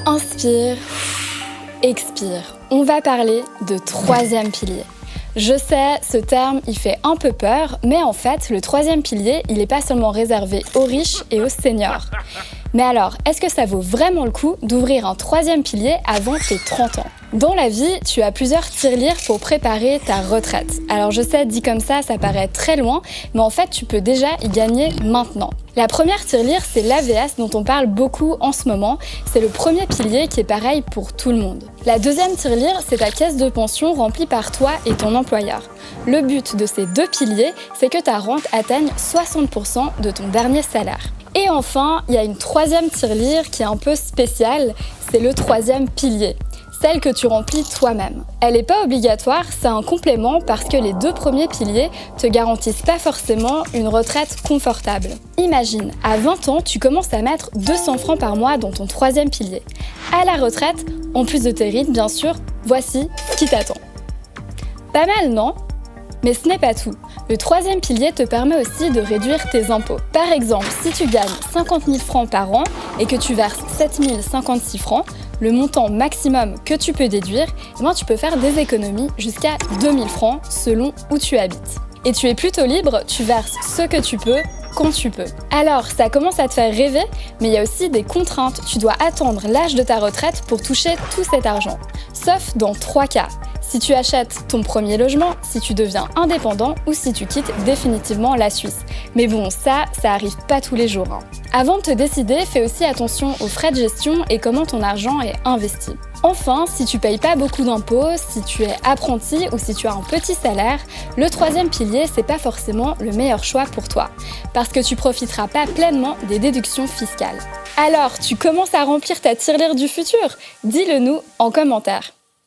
Inspire, expire. On va parler de troisième pilier. Je sais, ce terme, il fait un peu peur, mais en fait, le troisième pilier, il n'est pas seulement réservé aux riches et aux seniors. Mais alors, est-ce que ça vaut vraiment le coup d'ouvrir un troisième pilier avant tes 30 ans ? Dans la vie, tu as plusieurs tirelires pour préparer ta retraite. Alors je sais, dit comme ça paraît très loin, mais en fait, tu peux déjà y gagner maintenant. La première tirelire, c'est l'AVS dont on parle beaucoup en ce moment. C'est le premier pilier qui est pareil pour tout le monde. La deuxième tirelire, c'est ta caisse de pension remplie par toi et ton employeur. Le but de ces deux piliers, c'est que ta rente atteigne 60% de ton dernier salaire. Et enfin, il y a une troisième tirelire qui est un peu spéciale, c'est le troisième pilier. Celle que tu remplis toi-même. Elle n'est pas obligatoire, c'est un complément parce que les deux premiers piliers te garantissent pas forcément une retraite confortable. Imagine, à 20 ans, tu commences à mettre 200 francs par mois dans ton troisième pilier. À la retraite, en plus de tes rides bien sûr, voici ce qui t'attend. Pas mal, non ? Mais ce n'est pas tout. Le troisième pilier te permet aussi de réduire tes impôts. Par exemple, si tu gagnes 50 000 francs par an et que tu verses 7 056 francs, le montant maximum que tu peux déduire, tu peux faire des économies jusqu'à 2 000 francs selon où tu habites. Et tu es plutôt libre, tu verses ce que tu peux, quand tu peux. Alors, ça commence à te faire rêver, mais il y a aussi des contraintes. Tu dois attendre l'âge de ta retraite pour toucher tout cet argent. Sauf dans 3 cas. Si tu achètes ton premier logement, si tu deviens indépendant ou si tu quittes définitivement la Suisse. Mais bon, ça arrive pas tous les jours. Avant de te décider, fais aussi attention aux frais de gestion et comment ton argent est investi. Enfin, si tu payes pas beaucoup d'impôts, si tu es apprenti ou si tu as un petit salaire, le troisième pilier, c'est pas forcément le meilleur choix pour toi, parce que tu profiteras pas pleinement des déductions fiscales. Alors, tu commences à remplir ta tirelire du futur ? Dis-le nous en commentaire.